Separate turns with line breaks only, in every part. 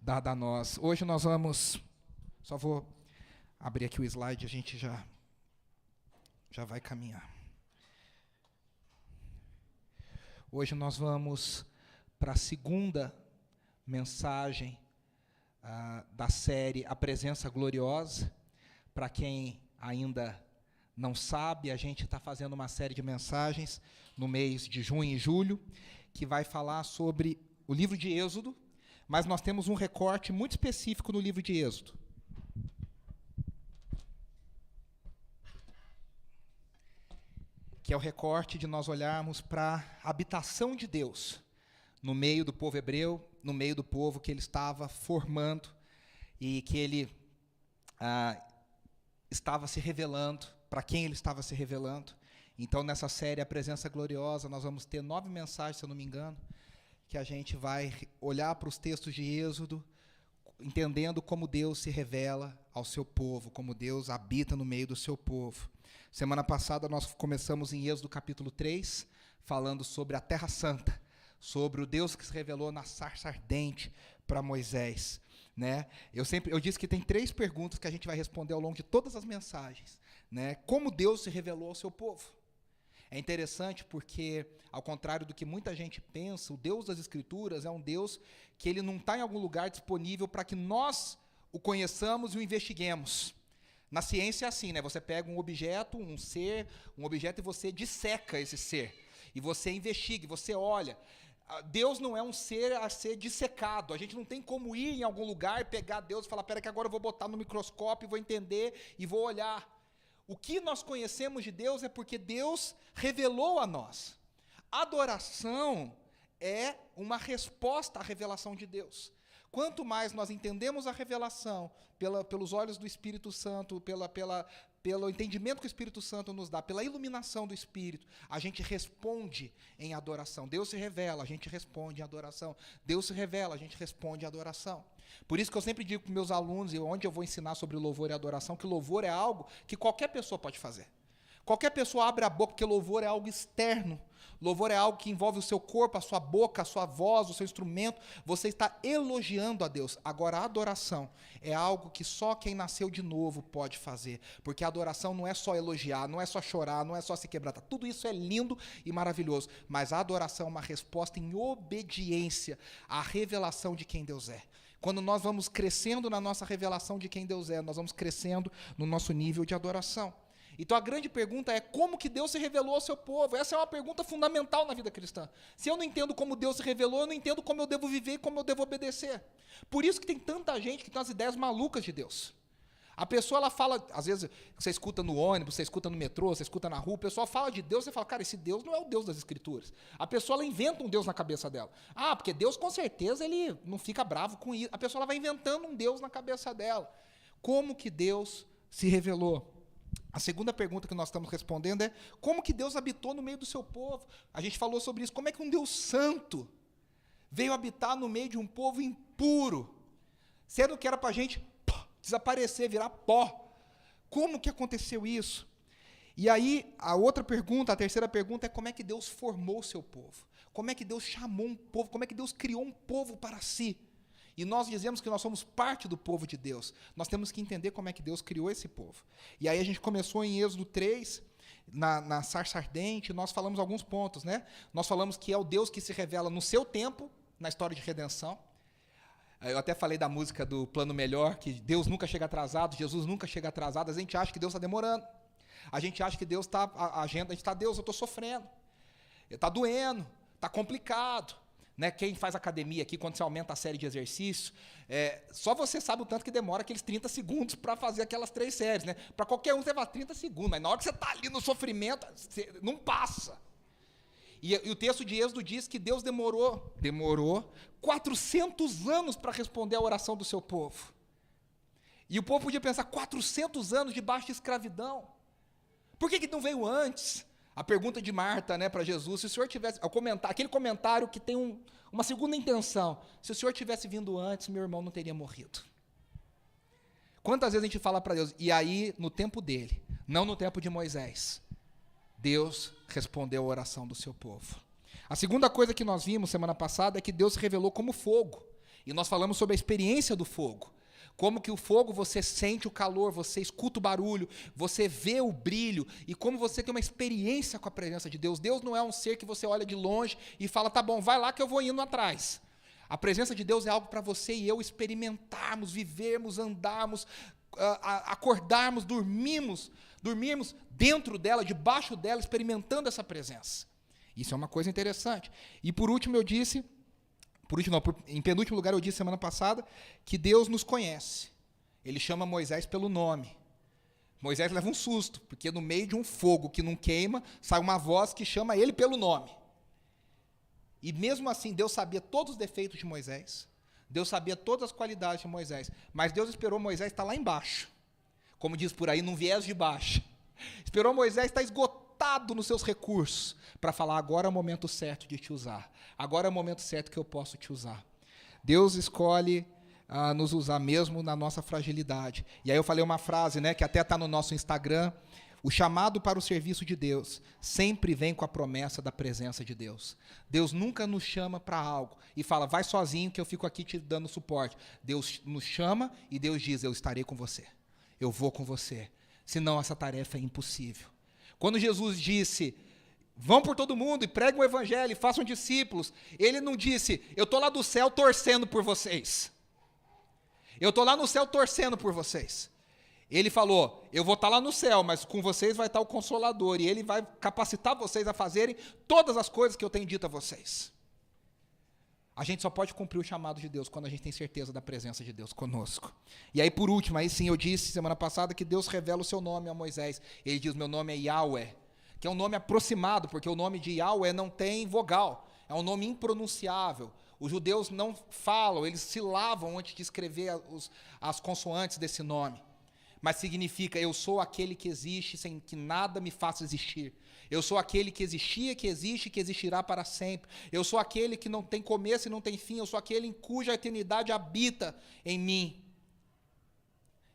dada a nós. Hoje nós vamos, só vou abrir aqui o slide, a gente já vai caminhar. Hoje nós vamos para a segunda mensagem da série A Presença Gloriosa. Para quem ainda não sabe, a gente está fazendo uma série de mensagens no mês de junho e julho, que vai falar sobre o livro de Êxodo, mas nós temos um recorte muito específico no livro de Êxodo. Que é o recorte de nós olharmos para a habitação de Deus no meio do povo hebreu, no meio do povo que ele estava formando e que ele estava se revelando, para quem ele estava se revelando. Então, nessa série A Presença Gloriosa, nós vamos ter 9 mensagens, se eu não me engano, que a gente vai olhar para os textos de Êxodo, entendendo como Deus se revela ao seu povo, como Deus habita no meio do seu povo. Semana passada nós começamos em Êxodo capítulo 3, falando sobre a Terra Santa, sobre o Deus que se revelou na sarça ardente para Moisés. Né? Eu disse que tem 3 perguntas que a gente vai responder ao longo de todas as mensagens. Né? Como Deus se revelou ao seu povo? É interessante porque, ao contrário do que muita gente pensa, o Deus das Escrituras é um Deus que ele não está em algum lugar disponível para que nós o conheçamos e o investiguemos. Na ciência é assim, né? Você pega um objeto, um objeto e você disseca esse ser. E você investiga, você olha. Deus não é um ser a ser dissecado. A gente não tem como ir em algum lugar, pegar Deus e falar, pera que agora eu vou botar no microscópio, vou entender e vou olhar. O que nós conhecemos de Deus é porque Deus revelou a nós. Adoração é uma resposta à revelação de Deus. Quanto mais nós entendemos a revelação pelos olhos do Espírito Santo, pelo entendimento que o Espírito Santo nos dá, pela iluminação do Espírito, a gente responde em adoração. Deus se revela, a gente responde em adoração. Deus se revela, a gente responde em adoração. Por isso que eu sempre digo para meus alunos, e onde eu vou ensinar sobre louvor e adoração, que louvor é algo que qualquer pessoa pode fazer. Qualquer pessoa abre a boca, porque louvor é algo externo. Louvor é algo que envolve o seu corpo, a sua boca, a sua voz, o seu instrumento. Você está elogiando a Deus. Agora, a adoração é algo que só quem nasceu de novo pode fazer. Porque a adoração não é só elogiar, não é só chorar, não é só se quebrantar. Tudo isso é lindo e maravilhoso. Mas a adoração é uma resposta em obediência à revelação de quem Deus é. Quando nós vamos crescendo na nossa revelação de quem Deus é, nós vamos crescendo no nosso nível de adoração. Então a grande pergunta é como que Deus se revelou ao seu povo? Essa é uma pergunta fundamental na vida cristã. Se eu não entendo como Deus se revelou, eu não entendo como eu devo viver e como eu devo obedecer. Por isso que tem tanta gente que tem umas ideias malucas de Deus. A pessoa, ela fala, às vezes, você escuta no ônibus, você escuta no metrô, você escuta na rua, o pessoal fala de Deus, você fala, cara, esse Deus não é o Deus das Escrituras. A pessoa, ela inventa um Deus na cabeça dela. Ah, porque Deus, com certeza, ele não fica bravo com isso. A pessoa, ela vai inventando um Deus na cabeça dela. Como que Deus se revelou? A segunda pergunta que nós estamos respondendo é como que Deus habitou no meio do seu povo? A gente falou sobre isso. Como é que um Deus santo veio habitar no meio de um povo impuro? Sendo que era para a gente desaparecer, virar pó. Como que aconteceu isso? E aí, a terceira pergunta é como é que Deus formou o seu povo? Como é que Deus chamou um povo? Como é que Deus criou um povo para si? E nós dizemos que nós somos parte do povo de Deus. Nós temos que entender como é que Deus criou esse povo. E aí a gente começou em Êxodo 3, na sarça ardente, nós falamos alguns pontos, né? Nós falamos que é o Deus que se revela no seu tempo, na história de redenção. Eu até falei da música do Plano Melhor, que Deus nunca chega atrasado, Jesus nunca chega atrasado. A gente acha que Deus está demorando. A gente acha que Deus está... A gente está, Deus, eu estou sofrendo. Está doendo, está complicado. Né, quem faz academia aqui, quando você aumenta a série de exercícios, só você sabe o tanto que demora aqueles 30 segundos para fazer aquelas 3 séries. Né? Para qualquer um, você vai 30 segundos, mas na hora que você está ali no sofrimento, não passa. E o texto de Êxodo diz que Deus demorou 400 anos para responder à oração do seu povo. E o povo podia pensar, 400 anos debaixo de escravidão. Por que não veio antes? A pergunta de Marta, né, para Jesus, se o Senhor tivesse... aquele comentário que tem uma segunda intenção. Se o Senhor tivesse vindo antes, meu irmão não teria morrido. Quantas vezes a gente fala para Deus, e aí, no tempo dele, não no tempo de Moisés, Deus respondeu a oração do seu povo. A segunda coisa que nós vimos semana passada é que Deus se revelou como fogo. E nós falamos sobre a experiência do fogo. Como que o fogo, você sente o calor, você escuta o barulho, você vê o brilho, e como você tem uma experiência com a presença de Deus. Deus não é um ser que você olha de longe e fala, tá bom, vai lá que eu vou indo atrás. A presença de Deus é algo para você e eu experimentarmos, vivermos, andarmos, acordarmos, dormirmos dentro dela, debaixo dela, experimentando essa presença. Isso é uma coisa interessante. E por último eu disse, em penúltimo lugar eu disse semana passada, que Deus nos conhece. Ele chama Moisés pelo nome. Moisés leva um susto, porque no meio de um fogo que não queima, sai uma voz que chama ele pelo nome. E mesmo assim, Deus sabia todos os defeitos de Moisés, Deus sabia todas as qualidades de Moisés, mas Deus esperou Moisés estar lá embaixo, como diz por aí, num viés de baixo. Esperou Moisés estar esgotado nos seus recursos, para falar, agora é o momento certo de te usar, agora é o momento certo que eu posso te usar. Deus escolhe nos usar mesmo na nossa fragilidade. E aí eu falei uma frase, que até está no nosso Instagram, o chamado para o serviço de Deus sempre vem com a promessa da presença de Deus. Deus nunca nos chama para algo e fala, vai sozinho que eu fico aqui te dando suporte. Deus nos chama e Deus diz, eu estarei com você, eu vou com você, senão essa tarefa é impossível. Quando Jesus disse, vão por todo mundo e preguem o evangelho, façam discípulos, ele não disse, eu estou lá do céu torcendo por vocês. Eu estou lá no céu torcendo por vocês. Ele falou, eu vou estar lá no céu, mas com vocês vai estar o Consolador, e ele vai capacitar vocês a fazerem todas as coisas que eu tenho dito a vocês. A gente só pode cumprir o chamado de Deus quando a gente tem certeza da presença de Deus conosco. E aí, por último, aí sim, eu disse semana passada que Deus revela o seu nome a Moisés. Ele diz, meu nome é Yahweh, que é um nome aproximado, porque o nome de Yahweh não tem vogal, é um nome impronunciável. Os judeus não falam, eles silavam antes de escrever as consoantes desse nome. Mas significa, eu sou aquele que existe sem que nada me faça existir. Eu sou aquele que existia, que existe e que existirá para sempre. Eu sou aquele que não tem começo e não tem fim. Eu sou aquele em cuja eternidade habita em mim.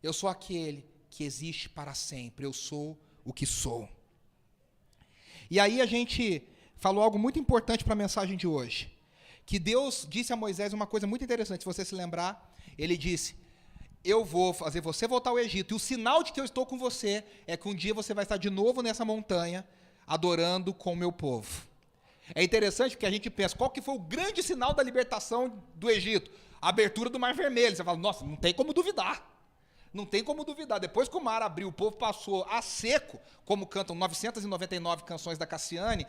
Eu sou aquele que existe para sempre. Eu sou o que sou. E aí a gente falou algo muito importante para a mensagem de hoje. Que Deus disse a Moisés uma coisa muito interessante. Se você se lembrar, ele disse, eu vou fazer você voltar ao Egito, e o sinal de que eu estou com você é que um dia você vai estar de novo nessa montanha, adorando com o meu povo. É interessante porque a gente pensa, qual que foi o grande sinal da libertação do Egito? A abertura do Mar Vermelho. Você fala, nossa, não tem como duvidar. Não tem como duvidar. Depois que o mar abriu, o povo passou a seco, como cantam 999 canções da Cassiane,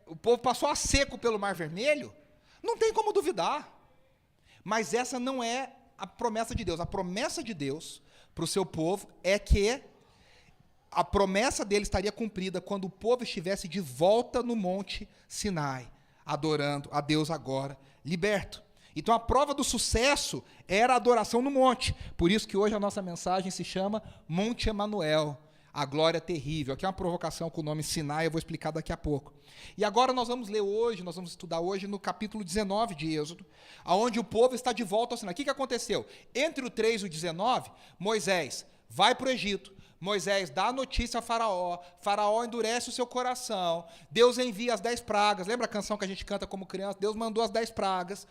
o povo passou a seco pelo Mar Vermelho, não tem como duvidar. Mas essa não é a promessa de Deus. A promessa de Deus para o seu povo é que a promessa dele estaria cumprida quando o povo estivesse de volta no Monte Sinai, adorando a Deus agora, liberto. Então a prova do sucesso era a adoração no monte. Por isso que hoje a nossa mensagem se chama Monte Emanuel, a glória terrível. Aqui é uma provocação com o nome Sinai, eu vou explicar daqui a pouco. E agora nós vamos estudar hoje no capítulo 19 de Êxodo, onde o povo está de volta ao Sinai. O que aconteceu? Entre o 3 e o 19, Moisés vai para o Egito, Moisés dá a notícia a Faraó, Faraó endurece o seu coração, Deus envia as 10 pragas, lembra a canção que a gente canta como criança? Deus mandou as 10 pragas,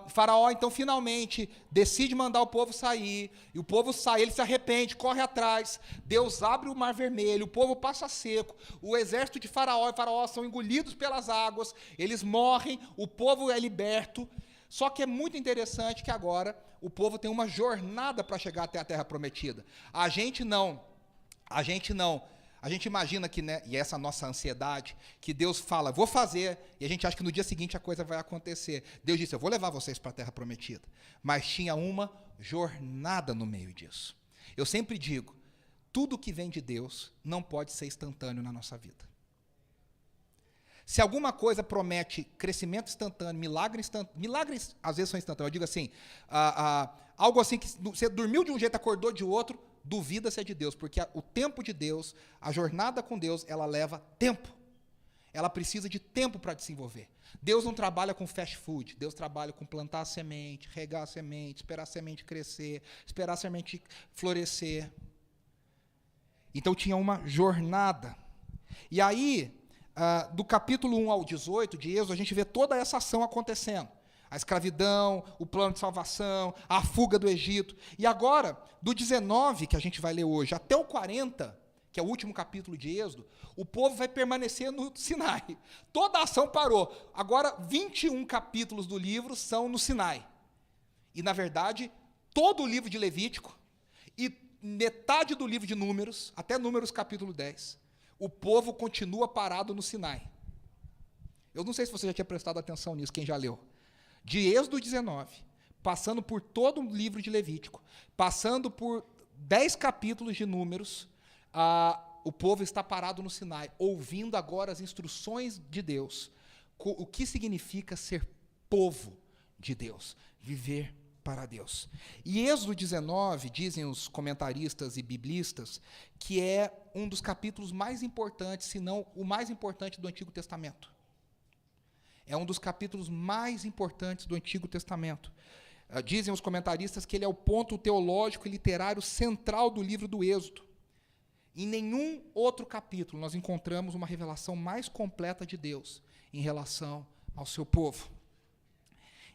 Faraó então finalmente decide mandar o povo sair, e o povo sai, ele se arrepende, corre atrás, Deus abre o Mar Vermelho, o povo passa seco, o exército de Faraó e Faraó são engolidos pelas águas, eles morrem, o povo é liberto. Só que é muito interessante que agora o povo tem uma jornada para chegar até a terra prometida. A gente imagina que, e essa nossa ansiedade, que Deus fala, vou fazer, e a gente acha que no dia seguinte a coisa vai acontecer. Deus disse, eu vou levar vocês para a terra prometida. Mas tinha uma jornada no meio disso. Eu sempre digo, tudo que vem de Deus não pode ser instantâneo na nossa vida. Se alguma coisa promete crescimento instantâneo, milagres às vezes são instantâneos. Eu digo assim, algo assim que você dormiu de um jeito, acordou de outro, duvida se é de Deus, porque o tempo de Deus, a jornada com Deus, ela leva tempo. Ela precisa de tempo para desenvolver. Deus não trabalha com fast food, Deus trabalha com plantar a semente, regar a semente, esperar a semente crescer, esperar a semente florescer. Então tinha uma jornada. E aí, do capítulo 1 ao 18 de Êxodo, a gente vê toda essa ação acontecendo. A escravidão, o plano de salvação, a fuga do Egito. E agora, do 19, que a gente vai ler hoje, até o 40, que é o último capítulo de Êxodo, o povo vai permanecer no Sinai. Toda a ação parou. Agora, 21 capítulos do livro são no Sinai. E, na verdade, todo o livro de Levítico e metade do livro de Números, até Números capítulo 10, o povo continua parado no Sinai. Eu não sei se você já tinha prestado atenção nisso, quem já leu. De Êxodo 19, passando por todo o livro de Levítico, passando por 10 capítulos de Números, o povo está parado no Sinai, ouvindo agora as instruções de Deus. O que significa ser povo de Deus, viver para Deus. E Êxodo 19, dizem os comentaristas e biblistas, que é um dos capítulos mais importantes, se não o mais importante do Antigo Testamento. É um dos capítulos mais importantes do Antigo Testamento. Dizem os comentaristas que ele é o ponto teológico e literário central do livro do Êxodo. Em nenhum outro capítulo nós encontramos uma revelação mais completa de Deus em relação ao seu povo.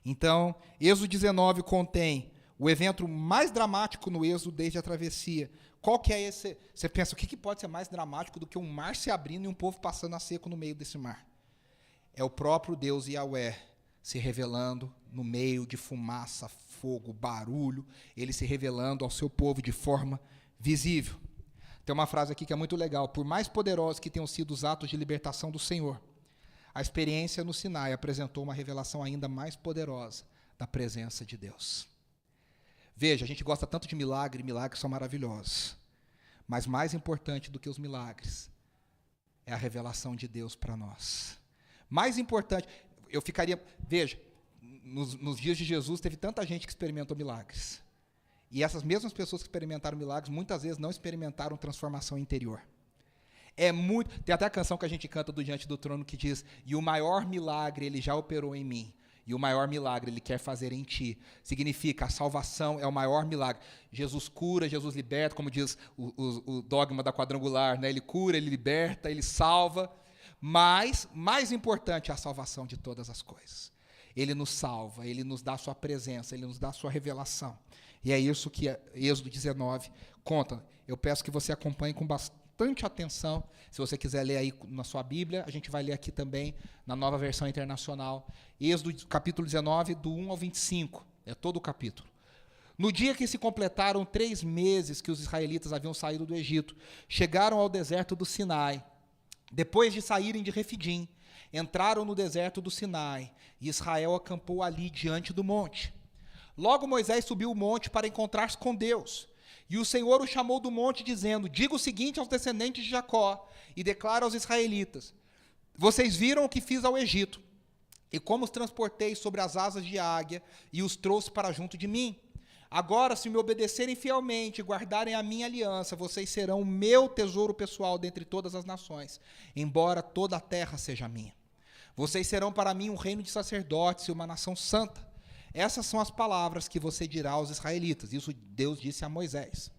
Então, Êxodo 19 contém o evento mais dramático no Êxodo desde a travessia. Qual que é esse? Você pensa, o que pode ser mais dramático do que um mar se abrindo e um povo passando a seco no meio desse mar? É o próprio Deus Yahweh se revelando no meio de fumaça, fogo, barulho, ele se revelando ao seu povo de forma visível. Tem uma frase aqui que é muito legal: por mais poderosos que tenham sido os atos de libertação do Senhor, a experiência no Sinai apresentou uma revelação ainda mais poderosa da presença de Deus. Veja, a gente gosta tanto de milagre, milagres são maravilhosos, mas mais importante do que os milagres é a revelação de Deus para nós. Mais importante, veja, nos dias de Jesus teve tanta gente que experimentou milagres. E essas mesmas pessoas que experimentaram milagres, muitas vezes não experimentaram transformação interior. Tem até a canção que a gente canta do Diante do Trono que diz: e o maior milagre ele já operou em mim, e o maior milagre ele quer fazer em ti. Significa, a salvação é o maior milagre. Jesus cura, Jesus liberta, como diz o dogma da quadrangular, né? Ele cura, ele liberta, ele salva, mas, mais importante, é a salvação de todas as coisas. Ele nos salva, ele nos dá a sua presença, ele nos dá a sua revelação. E é isso que Êxodo 19 conta. Eu peço que você acompanhe com bastante atenção. Se você quiser ler aí na sua Bíblia, a gente vai ler aqui também na Nova Versão Internacional. Êxodo capítulo 19, do 1 ao 25. É todo o capítulo. No dia que se completaram 3 meses que os israelitas haviam saído do Egito, chegaram ao deserto do Sinai. Depois de saírem de Refidim, entraram no deserto do Sinai, e Israel acampou ali diante do monte. Logo Moisés subiu o monte para encontrar-se com Deus. E o Senhor o chamou do monte, dizendo: diga o seguinte aos descendentes de Jacó, e declara aos israelitas: vocês viram o que fiz ao Egito, e como os transportei sobre as asas de águia, e os trouxe para junto de mim. Agora, se me obedecerem fielmente e guardarem a minha aliança, vocês serão o meu tesouro pessoal dentre todas as nações, embora toda a terra seja minha. Vocês serão para mim um reino de sacerdotes e uma nação santa. Essas são as palavras que você dirá aos israelitas. Isso Deus disse a Moisés.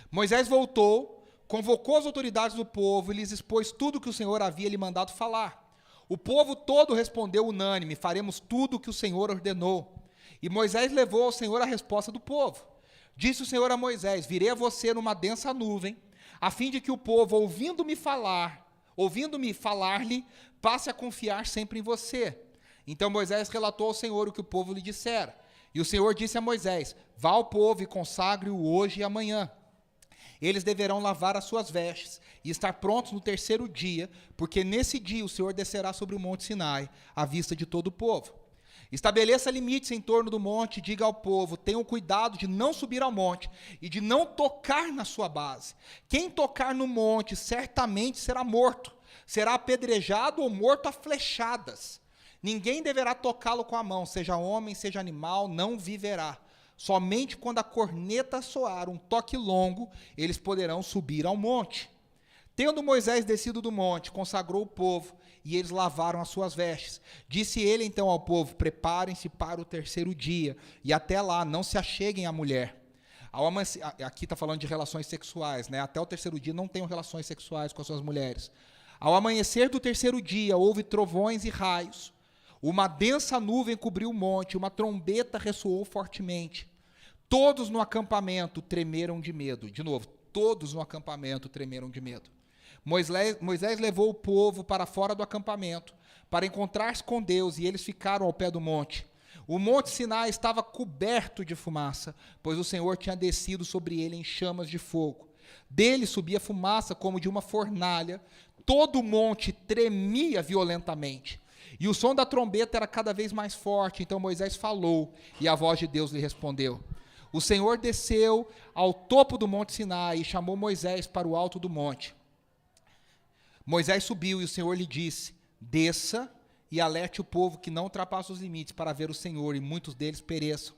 Moisés voltou, convocou as autoridades do povo e lhes expôs tudo o que o Senhor havia lhe mandado falar. O povo todo respondeu unânime: faremos tudo o que o Senhor ordenou. E Moisés levou ao Senhor a resposta do povo. Disse o Senhor a Moisés: virei a você numa densa nuvem, a fim de que o povo, ouvindo-me falar-lhe, passe a confiar sempre em você. Então Moisés relatou ao Senhor o que o povo lhe dissera. E o Senhor disse a Moisés: vá ao povo e consagre-o hoje e amanhã. Eles deverão lavar as suas vestes e estar prontos no 3º dia, porque nesse dia o Senhor descerá sobre o monte Sinai, à vista de todo o povo. Estabeleça limites em torno do monte e diga ao povo: tenham cuidado de não subir ao monte e de não tocar na sua base. Quem tocar no monte certamente será morto, será apedrejado ou morto a flechadas. Ninguém deverá tocá-lo com a mão, seja homem, seja animal, não viverá. Somente quando a corneta soar um toque longo, eles poderão subir ao monte. Tendo Moisés descido do monte, consagrou o povo, e eles lavaram as suas vestes. Disse ele então ao povo: preparem-se para o 3º dia, e até lá não se acheguem à mulher. Aqui está falando de relações sexuais, né? Até o 3º dia não tenham relações sexuais com as suas mulheres. Ao amanhecer do 3º dia, houve trovões e raios. Uma densa nuvem cobriu o monte, uma trombeta ressoou fortemente. Todos no acampamento tremeram de medo. De novo, todos no acampamento tremeram de medo. Moisés levou o povo para fora do acampamento, para encontrar-se com Deus, e eles ficaram ao pé do monte. O monte Sinai estava coberto de fumaça, pois o Senhor tinha descido sobre ele em chamas de fogo. Dele subia fumaça como de uma fornalha, todo o monte tremia violentamente. E o som da trombeta era cada vez mais forte, então Moisés falou, e a voz de Deus lhe respondeu. O Senhor desceu ao topo do monte Sinai e chamou Moisés para o alto do monte. Moisés subiu e o Senhor lhe disse, desça e alerte o povo que não ultrapassa os limites para ver o Senhor, e muitos deles pereçam.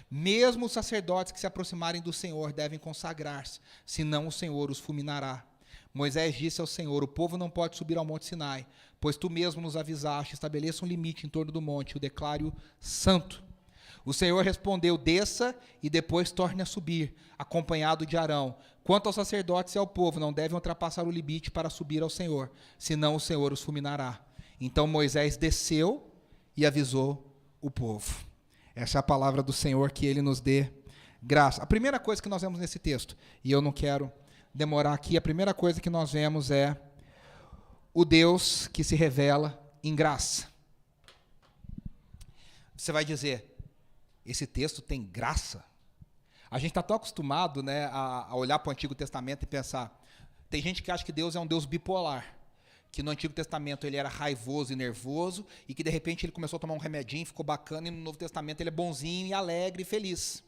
Mesmo os sacerdotes que se aproximarem do Senhor devem consagrar-se, senão o Senhor os fulminará. Moisés disse ao Senhor, o povo não pode subir ao monte Sinai, pois tu mesmo nos avisaste, estabeleça um limite em torno do monte, o declare santo. O Senhor respondeu, desça e depois torne a subir, acompanhado de Arão. Quanto aos sacerdotes e ao povo, não devem ultrapassar o limite para subir ao Senhor, senão o Senhor os fulminará. Então Moisés desceu e avisou o povo. Essa é a palavra do Senhor, que ele nos dê graça. A primeira coisa que nós vemos nesse texto, e eu não quero demorar aqui, a primeira coisa que nós vemos é o Deus que se revela em graça. Você vai dizer, esse texto tem graça? A gente está tão acostumado, né, a olhar para o Antigo Testamento e pensar, tem gente que acha que Deus é um Deus bipolar, que no Antigo Testamento ele era raivoso e nervoso, e que de repente ele começou a tomar um remedinho, ficou bacana, e no Novo Testamento ele é bonzinho e alegre e feliz.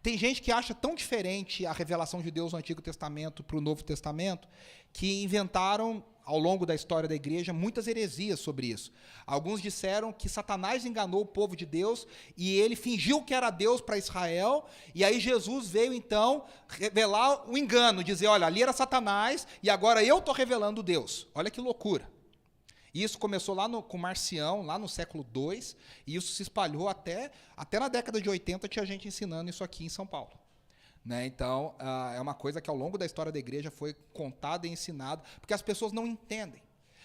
Tem gente que acha tão diferente a revelação de Deus no Antigo Testamento para o Novo Testamento, que inventaram, ao longo da história da igreja, muitas heresias sobre isso. Alguns disseram que Satanás enganou o povo de Deus, e ele fingiu que era Deus para Israel, e aí Jesus veio, então, revelar o engano, dizer, olha, ali era Satanás, e agora eu estou revelando Deus. Olha que loucura. Isso começou lá com Marcião, lá no século II, e isso se espalhou até na década de 80, tinha gente ensinando isso aqui em São Paulo. Né? Então, é uma coisa que ao longo da história da igreja foi contada e ensinada, porque as pessoas não entendem.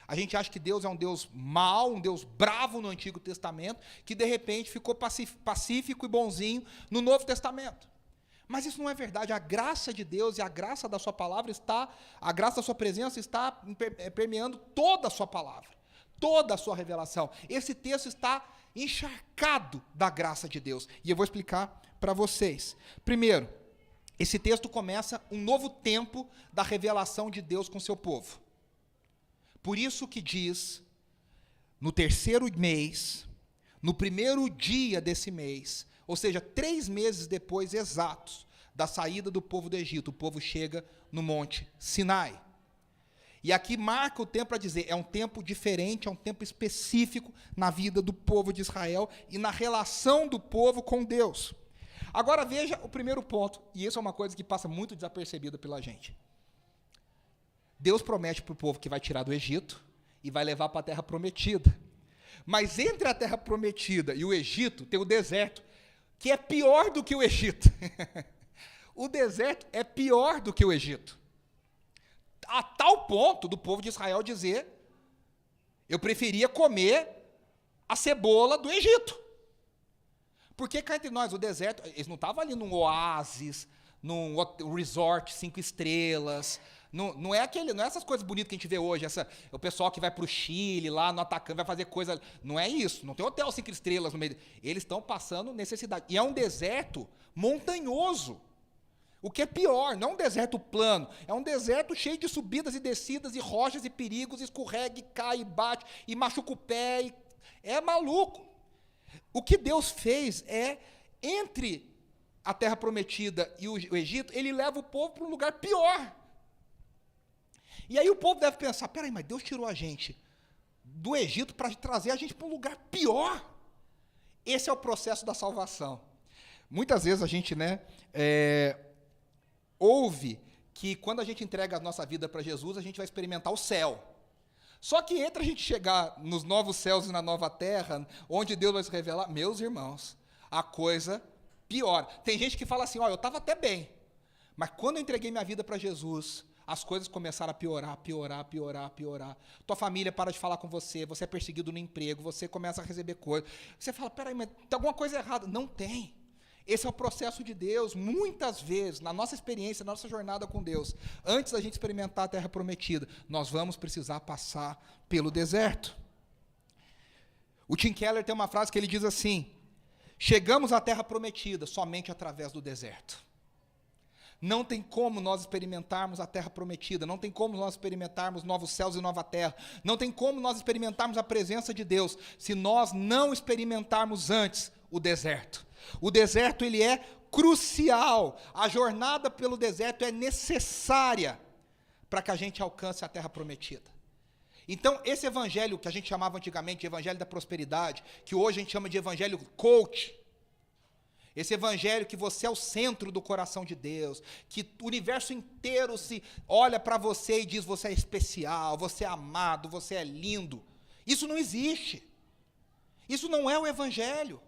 A gente acha que Deus é um Deus mau, um Deus bravo no Antigo Testamento, que de repente ficou pacífico e bonzinho no Novo Testamento. Mas isso não é verdade. A graça de Deus e a graça da sua palavra a graça da sua presença está permeando toda a sua palavra, toda a sua revelação. Esse texto está encharcado da graça de Deus. E eu vou explicar para vocês. Primeiro, esse texto começa um novo tempo da revelação de Deus com seu povo. Por isso que diz, no terceiro mês, no primeiro dia desse mês, ou seja, 3 meses depois exatos da saída do povo do Egito, o povo chega no monte Sinai. E aqui marca o tempo para dizer, é um tempo diferente, é um tempo específico na vida do povo de Israel e na relação do povo com Deus. Agora veja o primeiro ponto, e isso é uma coisa que passa muito desapercebida pela gente. Deus promete para o povo que vai tirar do Egito e vai levar para a terra prometida. Mas entre a terra prometida e o Egito tem o deserto, que é pior do que o Egito. O deserto é pior do que o Egito. A tal ponto do povo de Israel dizer, eu preferia comer a cebola do Egito. Porque cá entre nós, o deserto, eles não estavam ali num oásis, num resort 5 estrelas, não é essas coisas bonitas que a gente vê hoje, o pessoal que vai para o Chile, lá no Atacama, vai fazer coisa, não é isso, não tem hotel 5 estrelas no meio, eles estão passando necessidade, e é um deserto montanhoso, o que é pior, não é um deserto plano, é um deserto cheio de subidas e descidas, e rochas e perigos, escorrega, e cai, e bate, e machuca o pé, é maluco. O que Deus fez é, entre a terra prometida e o Egito, ele leva o povo para um lugar pior. E aí o povo deve pensar, peraí, mas Deus tirou a gente do Egito para trazer a gente para um lugar pior. Esse é o processo da salvação. Muitas vezes a gente ouve que quando a gente entrega a nossa vida para Jesus, a gente vai experimentar o céu. Só que entre a gente chegar nos novos céus e na nova terra, onde Deus vai se revelar, meus irmãos, a coisa piora. Tem gente que fala assim, eu estava até bem, mas quando eu entreguei minha vida para Jesus, as coisas começaram a piorar, piorar, piorar, piorar. Tua família para de falar com você, você é perseguido no emprego, você começa a receber coisas. Você fala, peraí, mas tem alguma coisa errada. Não tem. Esse é o processo de Deus. Muitas vezes, na nossa experiência, na nossa jornada com Deus, antes da gente experimentar a terra prometida, nós vamos precisar passar pelo deserto. O Tim Keller tem uma frase que ele diz assim: chegamos à terra prometida somente através do deserto. Não tem como nós experimentarmos a terra prometida, não tem como nós experimentarmos novos céus e nova terra, não tem como nós experimentarmos a presença de Deus, se nós não experimentarmos antes o deserto. O deserto, ele é crucial, a jornada pelo deserto é necessária para que a gente alcance a terra prometida. Então, esse evangelho que a gente chamava antigamente de evangelho da prosperidade, que hoje a gente chama de evangelho coach, esse evangelho que você é o centro do coração de Deus, que o universo inteiro se olha para você e diz, você é especial, você é amado, você é lindo. Isso não existe. Isso não é o evangelho.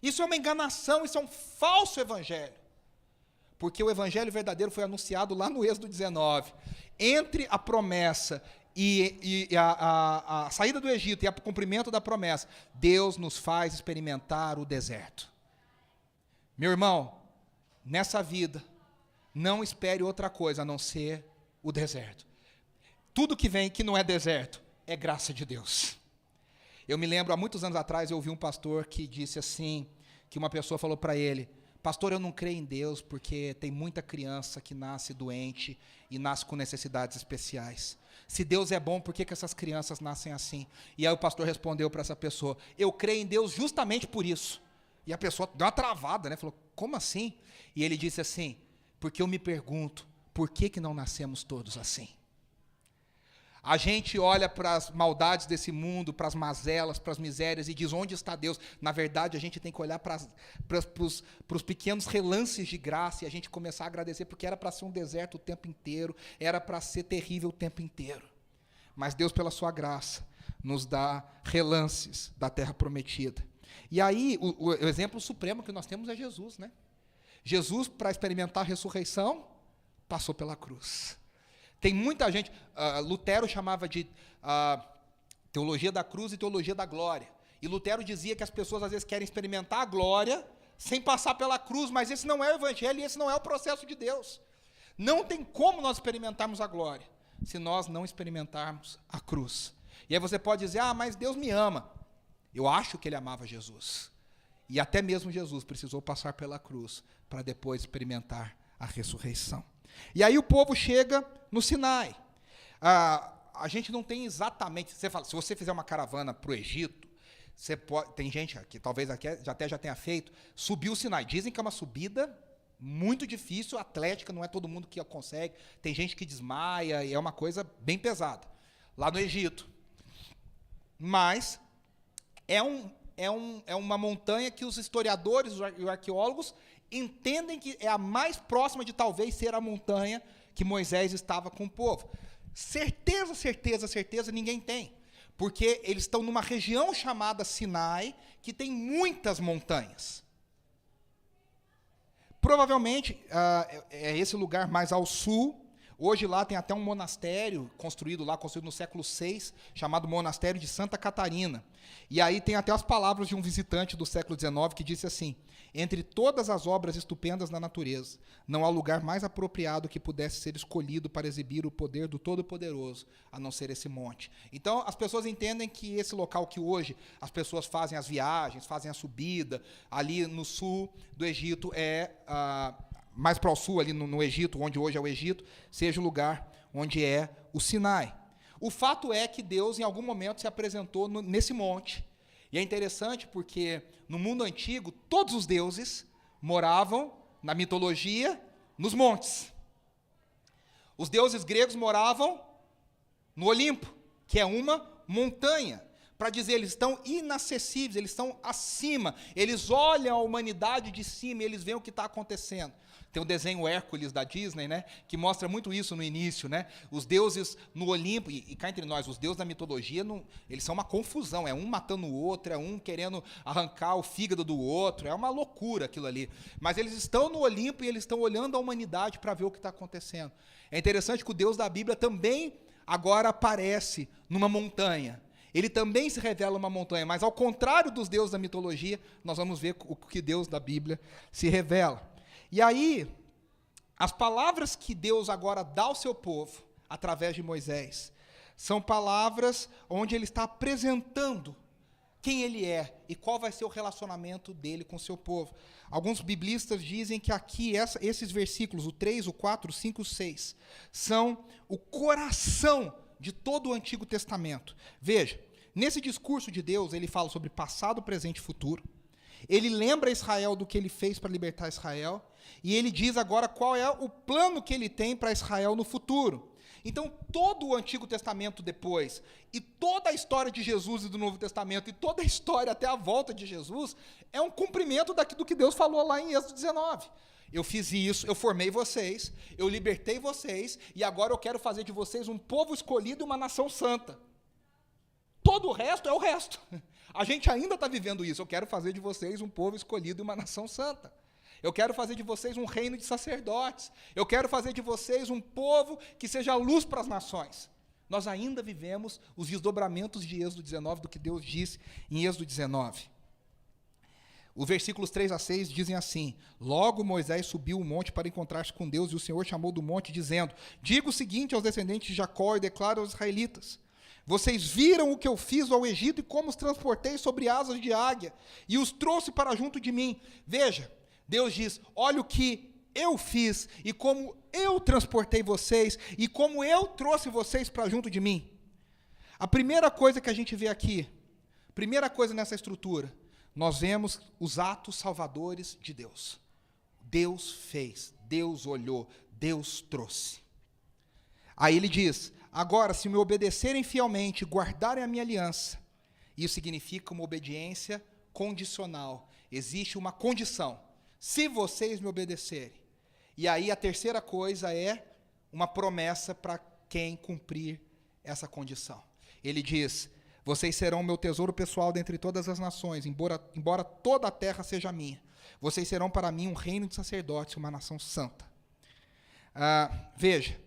Isso é uma enganação, isso é um falso evangelho. Porque o evangelho verdadeiro foi anunciado lá no Êxodo 19. Entre a promessa e a saída do Egito e o cumprimento da promessa, Deus nos faz experimentar o deserto. Meu irmão, nessa vida, não espere outra coisa a não ser o deserto. Tudo que vem que não é deserto é graça de Deus. Eu me lembro, há muitos anos atrás, eu ouvi um pastor que disse assim, que uma pessoa falou para ele, pastor, eu não creio em Deus porque tem muita criança que nasce doente e nasce com necessidades especiais. Se Deus é bom, por que essas crianças nascem assim? E aí o pastor respondeu para essa pessoa, eu creio em Deus justamente por isso. E a pessoa deu uma travada, né? Falou, como assim? E ele disse assim, porque eu me pergunto, por que não nascemos todos assim? A gente olha para as maldades desse mundo, para as mazelas, para as misérias e diz, onde está Deus? Na verdade, a gente tem que olhar para os pequenos relances de graça e a gente começar a agradecer, porque era para ser um deserto o tempo inteiro, era para ser terrível o tempo inteiro. Mas Deus, pela sua graça, nos dá relances da terra prometida. E aí, o exemplo supremo que nós temos é Jesus, né? Jesus, para experimentar a ressurreição, passou pela cruz. Tem muita gente, Lutero chamava de teologia da cruz e teologia da glória. E Lutero dizia que as pessoas às vezes querem experimentar a glória sem passar pela cruz, mas esse não é o evangelho e esse não é o processo de Deus. Não tem como nós experimentarmos a glória se nós não experimentarmos a cruz. E aí você pode dizer, mas Deus me ama. Eu acho que ele amava Jesus. E até mesmo Jesus precisou passar pela cruz para depois experimentar a ressurreição. E aí o povo chega no Sinai. A gente não tem exatamente... Você fala, se você fizer uma caravana para o Egito, você pode, tem gente que talvez aqui já tenha feito, subir o Sinai. Dizem que é uma subida muito difícil, atlética, não é todo mundo que consegue. Tem gente que desmaia, e é uma coisa bem pesada. Lá no Egito. Mas é uma montanha que os historiadores e os arqueólogos entendem que é a mais próxima de talvez ser a montanha que Moisés estava com o povo. Certeza, ninguém tem. Porque eles estão numa região chamada Sinai, que tem muitas montanhas. Provavelmente, é esse lugar mais ao sul. Hoje lá tem até um monastério construído no século VI, chamado Monastério de Santa Catarina. E aí tem até as palavras de um visitante do século XIX que disse assim, entre todas as obras estupendas da natureza, não há lugar mais apropriado que pudesse ser escolhido para exibir o poder do Todo-Poderoso, a não ser esse monte. Então, as pessoas entendem que esse local que hoje as pessoas fazem as viagens, fazem a subida, ali no sul do Egito, mais para o sul, ali no Egito, onde hoje é o Egito, seja o lugar onde é o Sinai. O fato é que Deus, em algum momento, se apresentou nesse monte. E é interessante porque, no mundo antigo, todos os deuses moravam, na mitologia, nos montes. Os deuses gregos moravam no Olimpo, que é uma montanha. para dizer, eles estão inacessíveis, eles estão acima, eles olham a humanidade de cima e eles veem o que está acontecendo. Tem o desenho Hércules da Disney, né, que mostra muito isso no início, né, os deuses no Olimpo, e cá entre nós, os deuses da mitologia, eles são uma confusão, é um matando o outro, é um querendo arrancar o fígado do outro, é uma loucura aquilo ali, mas eles estão no Olimpo e eles estão olhando a humanidade para ver o que está acontecendo. É interessante que o Deus da Bíblia também agora aparece numa montanha. Ele também se revela uma montanha, mas ao contrário dos deuses da mitologia, nós vamos ver o que Deus da Bíblia se revela. E aí, as palavras que Deus agora dá ao seu povo, através de Moisés, são palavras onde ele está apresentando quem ele é e qual vai ser o relacionamento dele com o seu povo. Alguns biblistas dizem que aqui, esses versículos, o 3, o 4, o 5 e o 6, são o coração de todo o Antigo Testamento. Veja, nesse discurso de Deus, ele fala sobre passado, presente e futuro. Ele lembra Israel do que ele fez para libertar Israel, e ele diz agora qual é o plano que ele tem para Israel no futuro. Então, todo o Antigo Testamento depois, e toda a história de Jesus e do Novo Testamento, e toda a história até a volta de Jesus, é um cumprimento do que Deus falou lá em Êxodo 19. Eu fiz isso, eu formei vocês, eu libertei vocês, e agora eu quero fazer de vocês um povo escolhido e uma nação santa. Todo o resto é o resto. A gente ainda está vivendo isso. Eu quero fazer de vocês um povo escolhido e uma nação santa. Eu quero fazer de vocês um reino de sacerdotes. Eu quero fazer de vocês um povo que seja luz para as nações. Nós ainda vivemos os desdobramentos de Êxodo 19, do que Deus disse em Êxodo 19. Os versículos 3 a 6 dizem assim: Logo Moisés subiu o monte para encontrar-se com Deus, e o Senhor chamou do monte, dizendo: Diga o seguinte aos descendentes de Jacó e declara aos israelitas: Vocês viram o que eu fiz ao Egito e como os transportei sobre asas de águia, e os trouxe para junto de mim. Veja, Deus diz: olha o que eu fiz, e como eu transportei vocês, e como eu trouxe vocês para junto de mim. A primeira coisa que a gente vê aqui, primeira coisa nessa estrutura, nós vemos os atos salvadores de Deus. Deus fez, Deus olhou, Deus trouxe. Aí ele diz: agora, se me obedecerem fielmente, guardarem a minha aliança, isso significa uma obediência condicional. Existe uma condição. Se vocês me obedecerem. E aí a terceira coisa é uma promessa para quem cumprir essa condição. Ele diz: vocês serão meu tesouro pessoal dentre todas as nações, embora toda a terra seja minha. Vocês serão para mim um reino de sacerdotes, uma nação santa. Veja,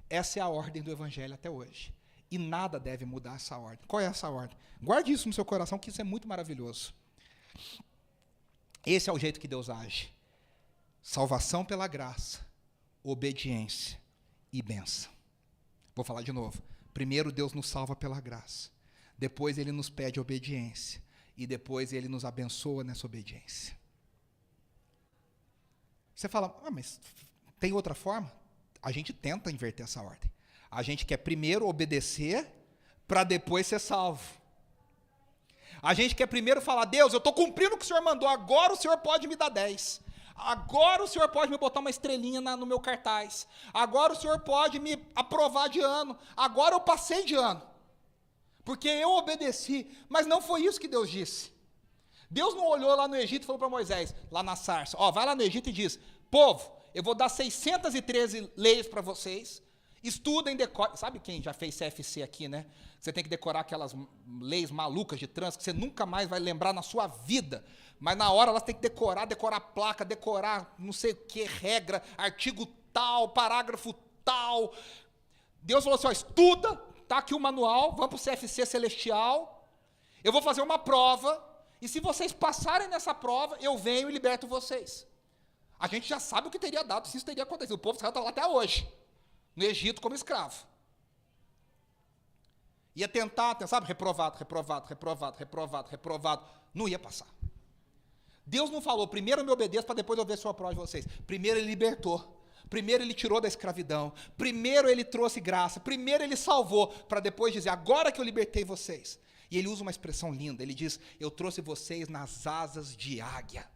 essa é a ordem do Evangelho até hoje. E nada deve mudar essa ordem. Qual é essa ordem? Guarde isso no seu coração, que isso é muito maravilhoso. Esse é o jeito que Deus age. Salvação pela graça, obediência e bênção. Vou falar de novo. Primeiro, Deus nos salva pela graça. Depois, Ele nos pede obediência. E depois, Ele nos abençoa nessa obediência. Você fala: mas tem outra forma? A gente tenta inverter essa ordem. A gente quer primeiro obedecer, para depois ser salvo. A gente quer primeiro falar: Deus, eu estou cumprindo o que o Senhor mandou, agora o Senhor pode me dar 10. Agora o Senhor pode me botar uma estrelinha no meu cartaz. Agora o Senhor pode me aprovar de ano. Agora eu passei de ano. Porque eu obedeci. Mas não foi isso que Deus disse. Deus não olhou lá no Egito e falou para Moisés, lá na sarça: vai lá no Egito e diz: povo, eu vou dar 613 leis para vocês. Estudem, decorem. Sabe quem já fez CFC aqui, né? Você tem que decorar aquelas leis malucas de trânsito que você nunca mais vai lembrar na sua vida. Mas na hora elas tem que decorar placa, decorar não sei o que, regra, artigo tal, parágrafo tal. Deus falou assim: estuda, tá aqui o manual, vamos para o CFC celestial. Eu vou fazer uma prova, e se vocês passarem nessa prova, eu venho e liberto vocês. A gente já sabe o que teria dado se isso teria acontecido. O povo de Israel está lá até hoje, no Egito como escravo. Ia tentar, sabe, reprovado. Não ia passar. Deus não falou: primeiro eu me obedeço para depois eu ver se eu aprovo vocês. Primeiro Ele libertou. Primeiro Ele tirou da escravidão. Primeiro Ele trouxe graça. Primeiro Ele salvou, para depois dizer: agora que eu libertei vocês. E Ele usa uma expressão linda. Ele diz: eu trouxe vocês nas asas de águia.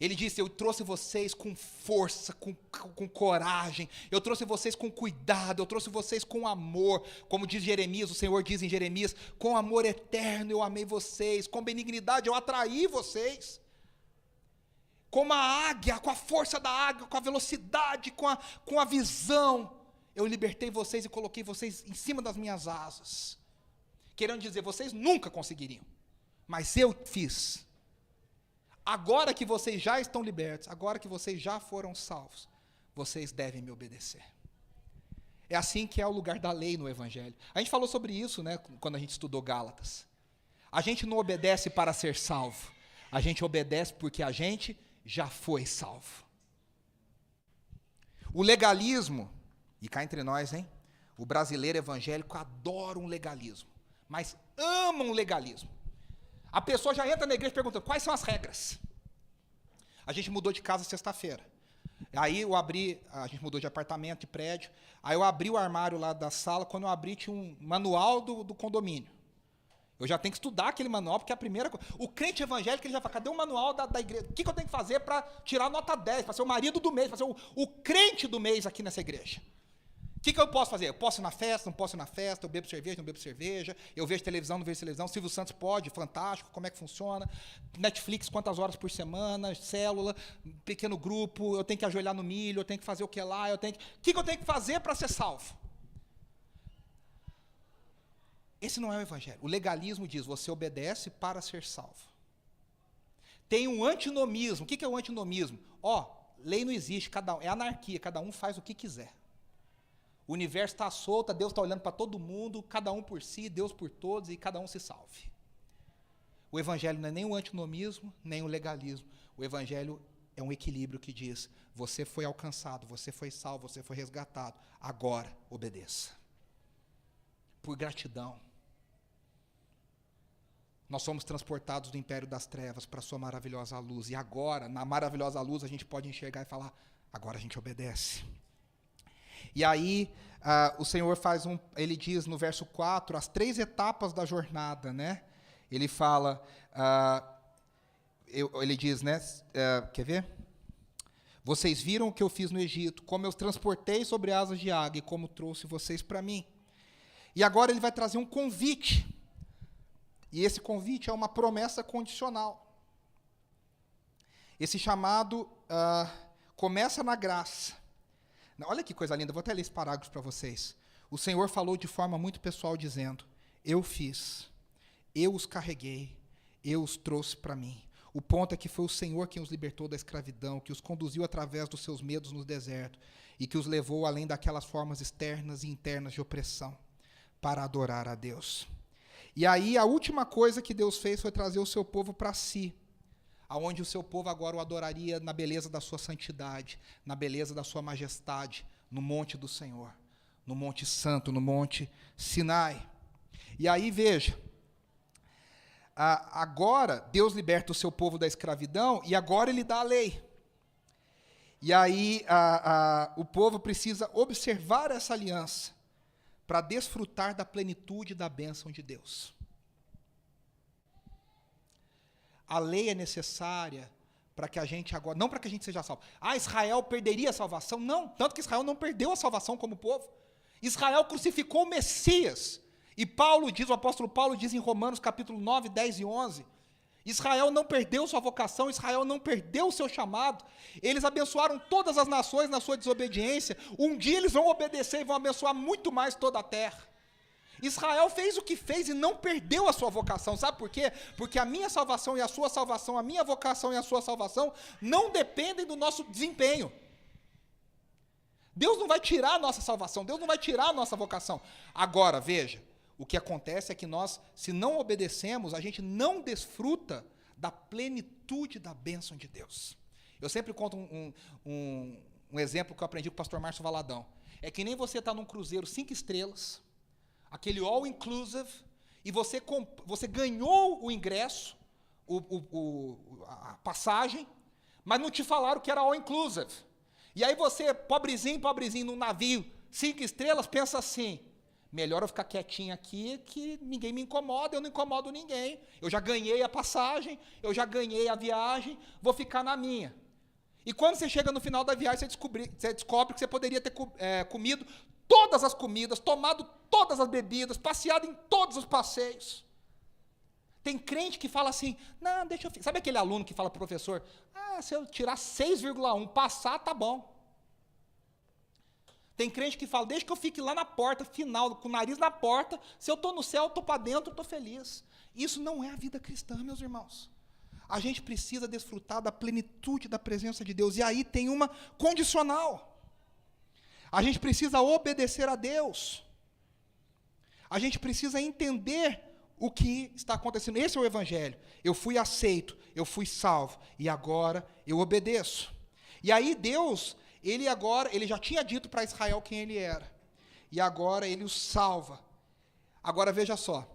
Ele disse, eu trouxe vocês com força, com coragem, eu trouxe vocês com cuidado, eu trouxe vocês com amor, como diz Jeremias, o Senhor diz em Jeremias, com amor eterno eu amei vocês, com benignidade eu atraí vocês, como a águia, com a força da águia, com a velocidade, com a visão, eu libertei vocês e coloquei vocês em cima das minhas asas, querendo dizer, vocês nunca conseguiriam, mas eu fiz. Agora que vocês já estão libertos, agora que vocês já foram salvos, vocês devem me obedecer. É assim que é o lugar da lei no Evangelho. A gente falou sobre isso, né, quando a gente estudou Gálatas. A gente não obedece para ser salvo, a gente obedece porque a gente já foi salvo. O legalismo, e cá entre nós, hein, o brasileiro evangélico adora um legalismo, mas ama um legalismo. A pessoa já entra na igreja perguntando, quais são as regras? A gente mudou de casa sexta-feira. Aí a gente mudou de apartamento, de prédio, aí eu abri o armário lá da sala, quando eu abri tinha um manual do condomínio. Eu já tenho que estudar aquele manual, porque é a primeira coisa. O crente evangélico, ele já fala, cadê o manual da igreja? O que eu tenho que fazer para tirar nota 10, para ser o marido do mês, para ser o crente do mês aqui nessa igreja? O que eu posso fazer? Eu posso ir na festa, não posso ir na festa, eu bebo cerveja, não bebo cerveja, eu vejo televisão, não vejo televisão, Silvio Santos pode, fantástico, como é que funciona, Netflix, quantas horas por semana, célula, pequeno grupo, eu tenho que ajoelhar no milho, eu tenho que fazer o que lá, o que eu tenho que fazer para ser salvo? Esse não é o evangelho. O legalismo diz, você obedece para ser salvo. Tem um antinomismo. O que é o antinomismo? Lei não existe, é anarquia, cada um faz o que quiser. O universo está solto, Deus está olhando para todo mundo, cada um por si, Deus por todos, e cada um se salve. O evangelho não é nem o antinomismo, nem o legalismo. O evangelho é um equilíbrio que diz, você foi alcançado, você foi salvo, você foi resgatado, agora obedeça. Por gratidão. Nós somos transportados do império das trevas para a sua maravilhosa luz, e agora, na maravilhosa luz, a gente pode enxergar e falar, agora a gente obedece. E aí, o Senhor ele diz no verso 4, as 3 etapas da jornada, né? Ele fala, ele diz, né? Quer ver? Vocês viram o que eu fiz no Egito, como eu transportei sobre asas de águia e como trouxe vocês para mim. E agora ele vai trazer um convite. E esse convite é uma promessa condicional. Esse chamado começa na graça. Olha que coisa linda, vou até ler esse parágrafo para vocês. O Senhor falou de forma muito pessoal, dizendo, eu fiz, eu os carreguei, eu os trouxe para mim. O ponto é que foi o Senhor quem os libertou da escravidão, que os conduziu através dos seus medos no deserto, e que os levou além daquelas formas externas e internas de opressão, para adorar a Deus. E aí a última coisa que Deus fez foi trazer o seu povo para si, aonde o seu povo agora o adoraria na beleza da sua santidade, na beleza da sua majestade, no monte do Senhor, no monte santo, no monte Sinai. E aí veja, agora Deus liberta o seu povo da escravidão e agora ele dá a lei. E aí o povo precisa observar essa aliança para desfrutar da plenitude da bênção de Deus. A lei é necessária para que a gente agora, não para que a gente seja salvo. Israel perderia a salvação? Não, tanto que Israel não perdeu a salvação como povo. Israel crucificou o Messias. E o apóstolo Paulo diz em Romanos capítulo 9, 10 e 11, Israel não perdeu sua vocação, Israel não perdeu o seu chamado. Eles abençoaram todas as nações na sua desobediência. Um dia eles vão obedecer e vão abençoar muito mais toda a terra. Israel fez o que fez e não perdeu a sua vocação. Sabe por quê? Porque a minha salvação e a sua salvação, a minha vocação e a sua salvação, não dependem do nosso desempenho. Deus não vai tirar a nossa salvação, Deus não vai tirar a nossa vocação. Agora, veja, o que acontece é que nós, se não obedecemos, a gente não desfruta da plenitude da bênção de Deus. Eu sempre conto um exemplo que eu aprendi com o pastor Márcio Valadão. É que nem você está num cruzeiro 5 estrelas, aquele all-inclusive, e você ganhou o ingresso, a passagem, mas não te falaram que era all-inclusive. E aí você, pobrezinho, num navio, 5 estrelas, pensa assim, Melhor eu ficar quietinho aqui, que ninguém me incomoda, eu não incomodo ninguém. Eu já ganhei a passagem, eu já ganhei a viagem, vou ficar na minha. E quando você chega no final da viagem, você descobre que você poderia ter comido todas as comidas, tomado todas as bebidas, passeado em todos os passeios. Tem crente que fala assim, não, deixa eu... Sabe aquele aluno que fala para o professor, se eu tirar 6,1, passar, tá bom. Tem crente que fala, deixa que eu fique lá na porta, final, com o nariz na porta, se eu estou no céu, eu estou para dentro, eu estou feliz. Isso não é a vida cristã, meus irmãos. A gente precisa desfrutar da plenitude da presença de Deus, e aí tem uma condicional. A gente precisa obedecer a Deus. A gente precisa entender o que está acontecendo. Esse é o Evangelho. Eu fui aceito, eu fui salvo, e agora eu obedeço. E aí Deus, ele já tinha dito para Israel quem ele era, e agora ele os salva. Agora veja só,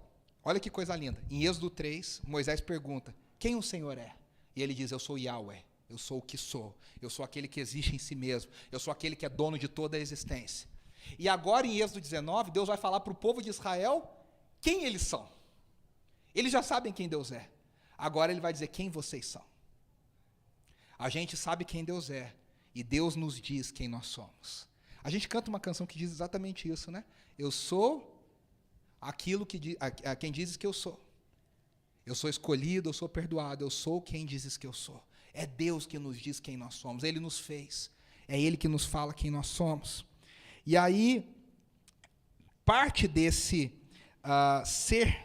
olha que coisa linda. Em Êxodo 3, Moisés pergunta, quem o Senhor é? E ele diz, eu sou Yahweh, eu sou o que sou, eu sou aquele que existe em si mesmo, eu sou aquele que é dono de toda a existência. E agora em Êxodo 19, Deus vai falar para o povo de Israel quem eles são. Eles já sabem quem Deus é. Agora ele vai dizer quem vocês são. A gente sabe quem Deus é, e Deus nos diz quem nós somos. A gente canta uma canção que diz exatamente isso, né? Eu sou aquilo que a quem dizes que eu sou. Eu sou escolhido, eu sou perdoado, eu sou quem dizes que eu sou. É Deus que nos diz quem nós somos, Ele nos fez. É Ele que nos fala quem nós somos. E aí, parte desse ser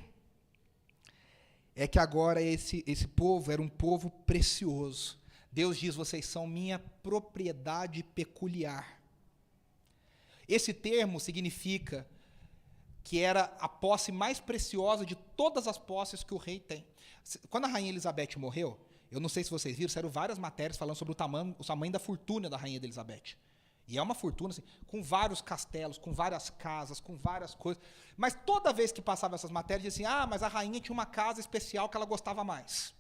é que agora esse povo era um povo precioso. Deus diz, vocês são minha propriedade peculiar. Esse termo significa que era a posse mais preciosa de todas as posses que o rei tem. Quando a rainha Elizabeth morreu, eu não sei se vocês viram, saíram várias matérias falando sobre o tamanho da fortuna da rainha Elizabeth. E é uma fortuna, assim, com vários castelos, com várias casas, com várias coisas. Mas toda vez que passava essas matérias, dizia assim, mas a rainha tinha uma casa especial que ela gostava mais.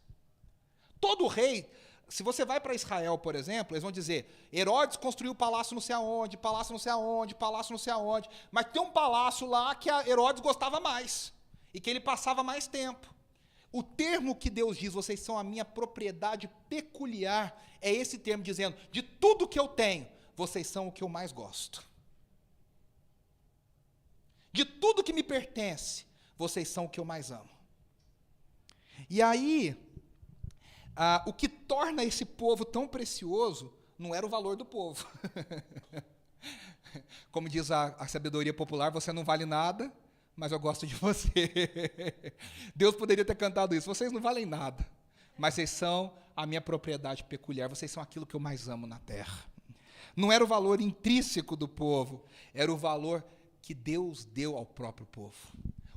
Todo rei, se você vai para Israel, por exemplo, eles vão dizer, Herodes construiu palácio não sei aonde, palácio não sei aonde, palácio não sei aonde, mas tem um palácio lá que a Herodes gostava mais, e que ele passava mais tempo. O termo que Deus diz, vocês são a minha propriedade peculiar, é esse termo dizendo, de tudo que eu tenho, vocês são o que eu mais gosto. De tudo que me pertence, vocês são o que eu mais amo. E aí, o que torna esse povo tão precioso não era o valor do povo. Como diz a sabedoria popular, você não vale nada, mas eu gosto de você. Deus poderia ter cantado isso, vocês não valem nada, mas vocês são a minha propriedade peculiar, vocês são aquilo que eu mais amo na terra. Não era o valor intrínseco do povo, era o valor que Deus deu ao próprio povo.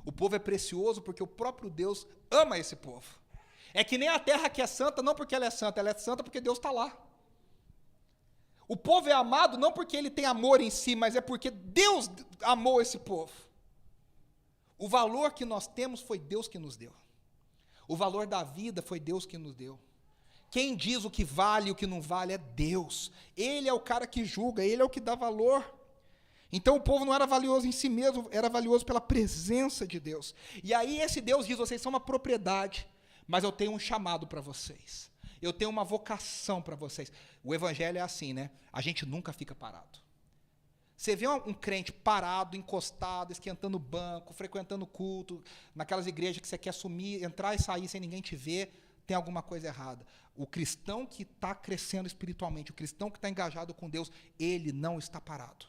O povo é precioso porque o próprio Deus ama esse povo. É que nem a terra que é santa, não porque ela é santa porque Deus está lá. O povo é amado não porque ele tem amor em si, mas é porque Deus amou esse povo. O valor que nós temos foi Deus que nos deu. O valor da vida foi Deus que nos deu. Quem diz o que vale e o que não vale é Deus. Ele é o cara que julga, Ele é o que dá valor. Então o povo não era valioso em si mesmo, era valioso pela presença de Deus. E aí esse Deus diz, vocês são uma propriedade, mas eu tenho um chamado para vocês. Eu tenho uma vocação para vocês. O Evangelho é assim, né? A gente nunca fica parado. Você vê um crente parado, encostado, esquentando o banco, frequentando culto, naquelas igrejas que você quer sumir, entrar e sair sem ninguém te ver, tem alguma coisa errada. O cristão que está crescendo espiritualmente, o cristão que está engajado com Deus, ele não está parado.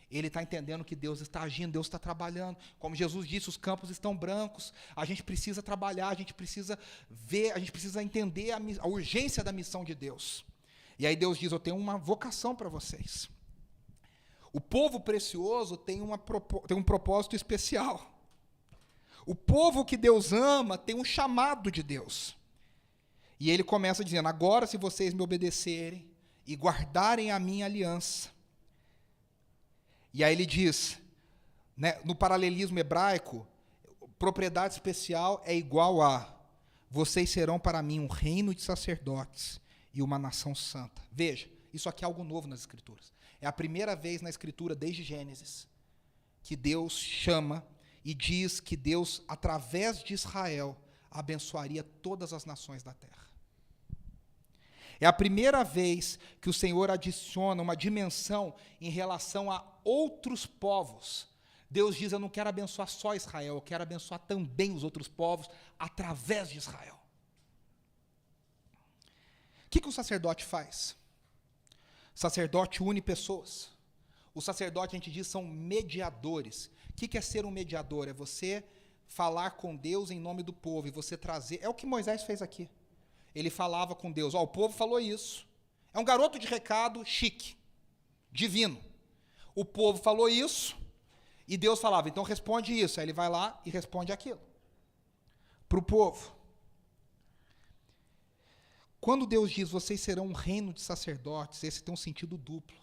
Ele está entendendo que Deus está agindo, Deus está trabalhando. Como Jesus disse, os campos estão brancos. A gente precisa trabalhar, a gente precisa ver, a gente precisa entender a urgência da missão de Deus. E aí Deus diz, eu tenho uma vocação para vocês. O povo precioso tem um propósito especial. O povo que Deus ama tem um chamado de Deus. E ele começa dizendo, agora se vocês me obedecerem e guardarem a minha aliança. E aí ele diz, né, no paralelismo hebraico, propriedade especial é igual a, vocês serão para mim um reino de sacerdotes e uma nação santa. Veja, isso aqui é algo novo nas Escrituras. É a primeira vez na Escritura, desde Gênesis, que Deus chama e diz que Deus, através de Israel, abençoaria todas as nações da terra. É a primeira vez que o Senhor adiciona uma dimensão em relação a outros povos. Deus diz: eu não quero abençoar só Israel, eu quero abençoar também os outros povos através de Israel. O que o sacerdote faz? O sacerdote une pessoas. O sacerdote, a gente diz, são mediadores. O que é ser um mediador? É você falar com Deus em nome do povo e você trazer. É o que Moisés fez aqui. Ele falava com Deus: o povo falou isso. É um garoto de recado chique, divino. O povo falou isso e Deus falava: então responde isso. Aí ele vai lá e responde aquilo para o povo. Quando Deus diz: vocês serão um reino de sacerdotes, esse tem um sentido duplo.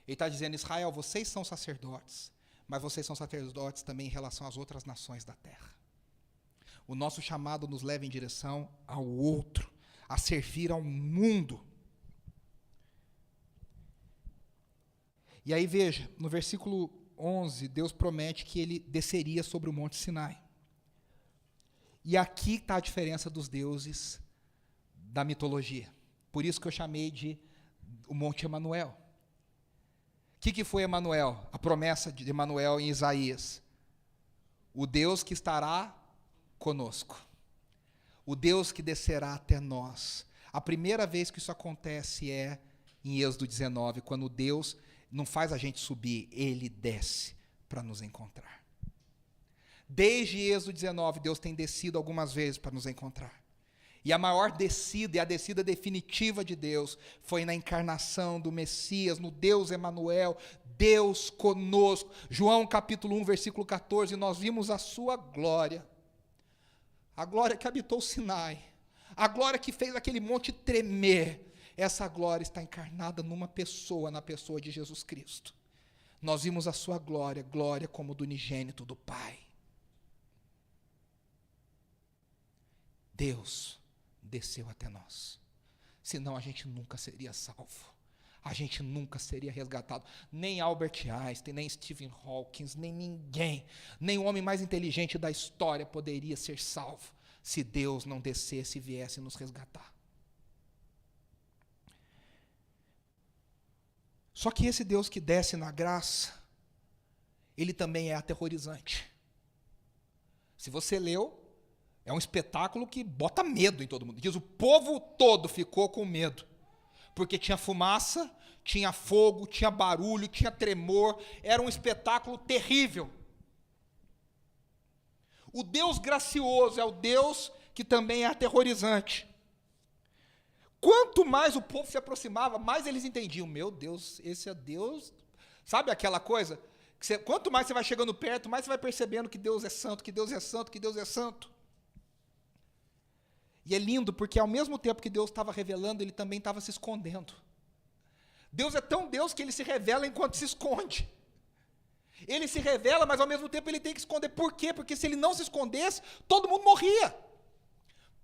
Ele está dizendo: Israel, vocês são sacerdotes, mas vocês são sacerdotes também em relação às outras nações da terra. O nosso chamado nos leva em direção ao outro, a servir ao mundo. E aí veja, no versículo 11, Deus promete que ele desceria sobre o Monte Sinai. E aqui está a diferença dos deuses da mitologia. Por isso que eu chamei de o Monte Emanuel. O que foi Emanuel? A promessa de Emanuel em Isaías. O Deus que estará conosco. O Deus que descerá até nós. A primeira vez que isso acontece é em Êxodo 19, quando Deus não faz a gente subir, Ele desce para nos encontrar. Desde Êxodo 19, Deus tem descido algumas vezes para nos encontrar. E a maior descida, e a descida definitiva de Deus, foi na encarnação do Messias, no Deus Emanuel, Deus conosco. João capítulo 1, versículo 14, nós vimos a sua glória. A glória que habitou o Sinai, a glória que fez aquele monte tremer. Essa glória está encarnada numa pessoa, na pessoa de Jesus Cristo. Nós vimos a sua glória, glória como do unigênito do Pai. Deus desceu até nós. Senão a gente nunca seria salvo. A gente nunca seria resgatado. Nem Albert Einstein, nem Stephen Hawking, nem ninguém, nem o homem mais inteligente da história poderia ser salvo se Deus não descesse e viesse nos resgatar. Só que esse Deus que desce na graça, ele também é aterrorizante. Se você leu, é um espetáculo que bota medo em todo mundo. Diz: o povo todo ficou com medo. Porque tinha fumaça, tinha fogo, tinha barulho, tinha tremor. Era um espetáculo terrível. O Deus gracioso é o Deus que também é aterrorizante. Quanto mais o povo se aproximava, mais eles entendiam: meu Deus, esse é Deus. Sabe aquela coisa? Quanto mais você vai chegando perto, mais você vai percebendo que Deus é santo, que Deus é santo, que Deus é santo. E é lindo porque ao mesmo tempo que Deus estava revelando, ele também estava se escondendo. Deus é tão Deus que ele se revela enquanto se esconde. Ele se revela, mas ao mesmo tempo ele tem que esconder. Por quê? Porque se ele não se escondesse, todo mundo morria.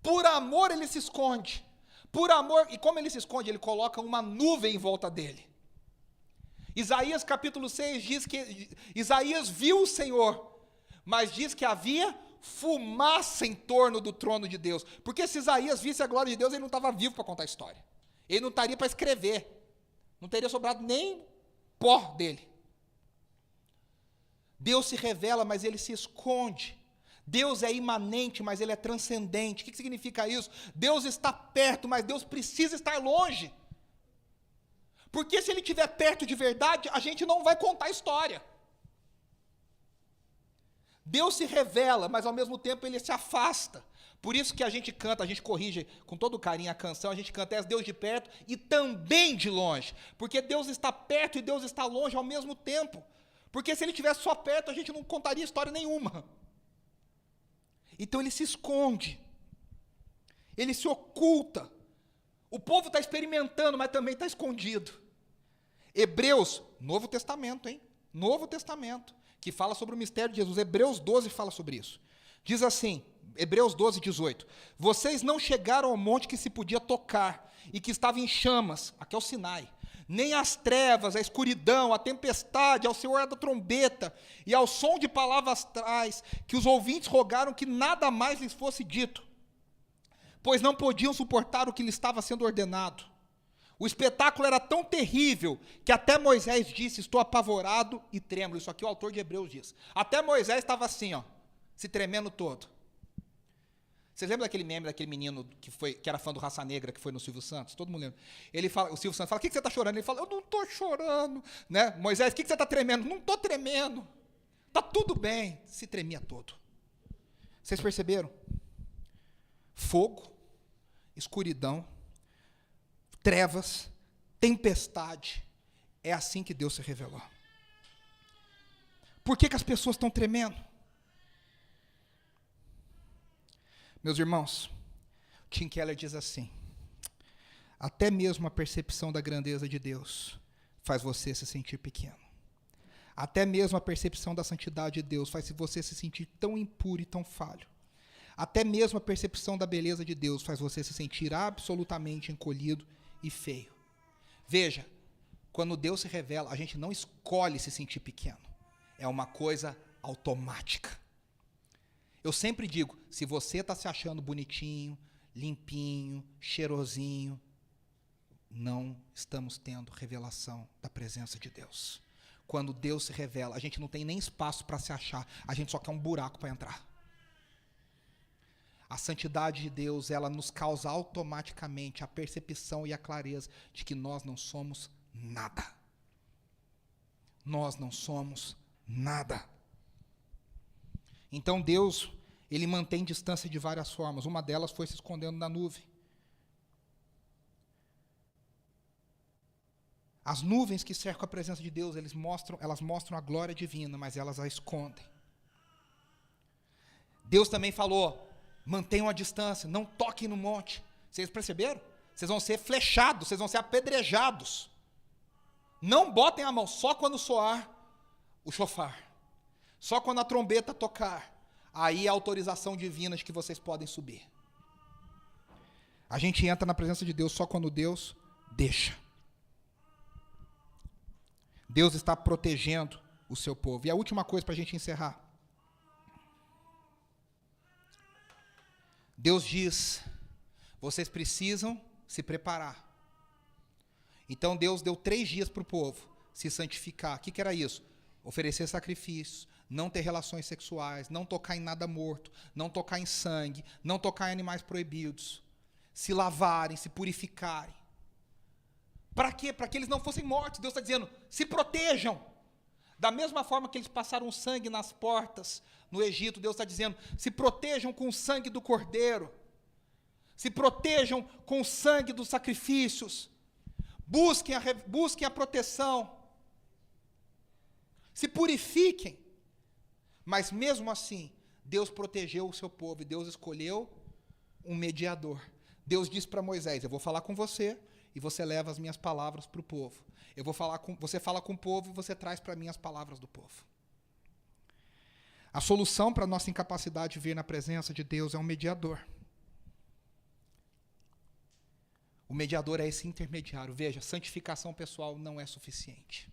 Por amor ele se esconde. Por amor, e como ele se esconde? Ele coloca uma nuvem em volta dele. Isaías capítulo 6 diz que Isaías viu o Senhor, mas diz que havia fumaça em torno do trono de Deus. Porque se Isaías visse a glória de Deus, ele não estava vivo para contar a história. Ele não estaria para escrever. Não teria sobrado nem pó dele. Deus se revela, mas ele se esconde. Deus é imanente, mas ele é transcendente. O que significa isso? Deus está perto, mas Deus precisa estar longe. Porque se ele estiver perto de verdade, a gente não vai contar a história. Deus se revela, mas ao mesmo tempo ele se afasta. Por isso que a gente canta, a gente corrige com todo carinho a canção, a gente canta: és Deus de perto e também de longe. Porque Deus está perto e Deus está longe ao mesmo tempo. Porque se ele estivesse só perto, a gente não contaria história nenhuma. Então ele se esconde. Ele se oculta. O povo está experimentando, mas também está escondido. Hebreus, Novo Testamento, hein? Novo Testamento, que fala sobre o mistério de Jesus. Hebreus 12 fala sobre isso. Diz assim, Hebreus 12, 18. Vocês não chegaram ao monte que se podia tocar e que estava em chamas, aqui é o Sinai, nem as trevas, a escuridão, a tempestade, ao senhor da trombeta, e ao som de palavras astrais, que os ouvintes rogaram que nada mais lhes fosse dito, pois não podiam suportar o que lhes estava sendo ordenado. O espetáculo era tão terrível, que até Moisés disse, estou apavorado e trêmulo. Isso aqui o autor de Hebreus diz. Até Moisés estava assim, ó, se tremendo todo. Vocês lembram daquele meme, daquele menino que era fã do Raça Negra, que foi no Silvio Santos? Todo mundo lembra. O Silvio Santos fala, o que você está chorando? Ele fala, eu não estou chorando. Né? Moisés, o que você está tremendo? Não estou tremendo. Está tudo bem. Se tremia todo. Vocês perceberam? Fogo, escuridão, trevas, tempestade. É assim que Deus se revelou. Por que as pessoas estão tremendo? Meus irmãos, Tim Keller diz assim, até mesmo a percepção da grandeza de Deus faz você se sentir pequeno. Até mesmo a percepção da santidade de Deus faz você se sentir tão impuro e tão falho. Até mesmo a percepção da beleza de Deus faz você se sentir absolutamente encolhido e feio. Veja, quando Deus se revela, a gente não escolhe se sentir pequeno. É uma coisa automática. Eu sempre digo, se você está se achando bonitinho, limpinho, cheirosinho, não estamos tendo revelação da presença de Deus. Quando Deus se revela, a gente não tem nem espaço para se achar, a gente só quer um buraco para entrar. A santidade de Deus, ela nos causa automaticamente a percepção e a clareza de que nós não somos nada. Nós não somos nada. Então Deus, ele mantém distância de várias formas. Uma delas foi se escondendo na nuvem. As nuvens que cercam a presença de Deus, elas mostram a glória divina, mas elas a escondem. Deus também falou, mantenham a distância, não toquem no monte. Vocês perceberam? Vocês vão ser flechados, vocês vão ser apedrejados. Não botem a mão, só quando soar o chofar. Só quando a trombeta tocar, aí é a autorização divina de que vocês podem subir. A gente entra na presença de Deus só quando Deus deixa. Deus está protegendo o seu povo. E a última coisa para a gente encerrar. Deus diz, vocês precisam se preparar. Então Deus deu 3 dias para o povo se santificar. O que era isso? Oferecer sacrifícios, não ter relações sexuais, não tocar em nada morto, não tocar em sangue, não tocar em animais proibidos, se lavarem, se purificarem. Para quê? Para que eles não fossem mortos. Deus está dizendo, se protejam. Da mesma forma que eles passaram sangue nas portas no Egito, Deus está dizendo, se protejam com o sangue do cordeiro, se protejam com o sangue dos sacrifícios, busquem a proteção, se purifiquem. Mas mesmo assim, Deus protegeu o seu povo e Deus escolheu um mediador. Deus disse para Moisés, eu vou falar com você e você leva as minhas palavras para o povo. Você fala com o povo e você traz para mim as palavras do povo. A solução para a nossa incapacidade de vir na presença de Deus é um mediador. O mediador é esse intermediário. Veja, santificação pessoal não é suficiente.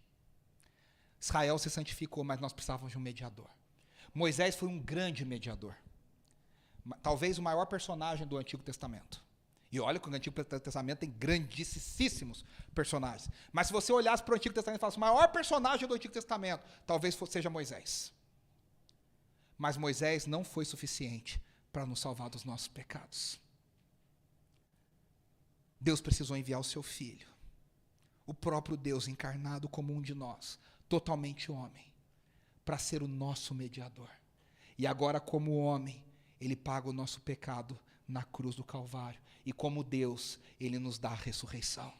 Israel se santificou, mas nós precisávamos de um mediador. Moisés foi um grande mediador. Talvez o maior personagem do Antigo Testamento. E olha que o Antigo Testamento tem grandíssimos personagens. Mas se você olhasse para o Antigo Testamento e falasse, o maior personagem do Antigo Testamento, talvez seja Moisés. Mas Moisés não foi suficiente para nos salvar dos nossos pecados. Deus precisou enviar o seu Filho, o próprio Deus encarnado como um de nós, totalmente homem, para ser o nosso mediador. E agora, como homem, ele paga o nosso pecado na cruz do Calvário. E como Deus, ele nos dá a ressurreição.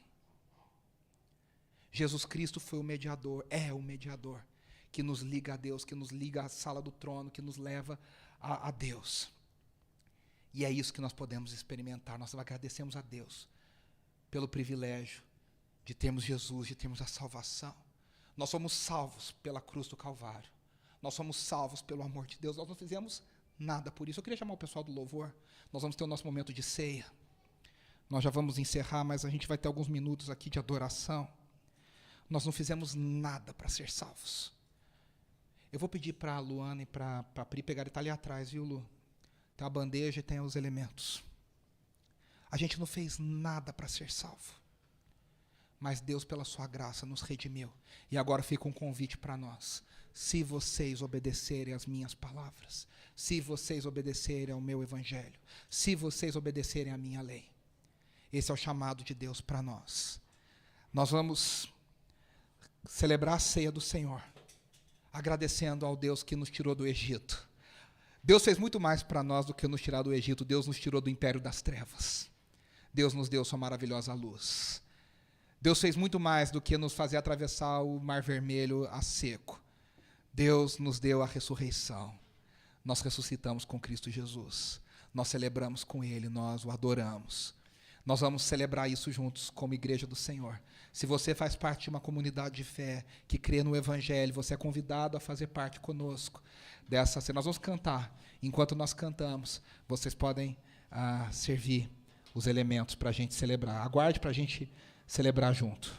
Jesus Cristo foi o mediador, é o mediador, que nos liga a Deus, que nos liga à sala do trono, que nos leva a Deus. E é isso que nós podemos experimentar. Nós agradecemos a Deus pelo privilégio de termos Jesus, de termos a salvação. Nós somos salvos pela cruz do Calvário. Nós somos salvos pelo amor de Deus. Nós não fizemos nada por isso. Eu queria chamar o pessoal do louvor. Nós vamos ter o nosso momento de ceia. Nós já vamos encerrar, mas a gente vai ter alguns minutos aqui de adoração. Nós não fizemos nada para ser salvos. Eu vou pedir para a Luana e para a Pri pegarem, está ali atrás, viu, Lu? Tem a bandeja e tem os elementos. A gente não fez nada para ser salvo. Mas Deus, pela sua graça, nos redimiu. E agora fica um convite para nós. Se vocês obedecerem às minhas palavras, se vocês obedecerem ao meu evangelho, se vocês obedecerem à minha lei. Esse é o chamado de Deus para nós. Nós vamos celebrar a ceia do Senhor, agradecendo ao Deus que nos tirou do Egito. Deus fez muito mais para nós do que nos tirar do Egito. Deus nos tirou do império das trevas. Deus nos deu sua maravilhosa luz. Deus fez muito mais do que nos fazer atravessar o Mar Vermelho a seco. Deus nos deu a ressurreição. Nós ressuscitamos com Cristo Jesus. Nós celebramos com Ele, nós o adoramos. Nós vamos celebrar isso juntos como igreja do Senhor. Se você faz parte de uma comunidade de fé que crê no Evangelho, você é convidado a fazer parte conosco dessa cena. Nós vamos cantar. Enquanto nós cantamos, vocês podem servir os elementos para a gente celebrar. Aguarde para a gente celebrar junto.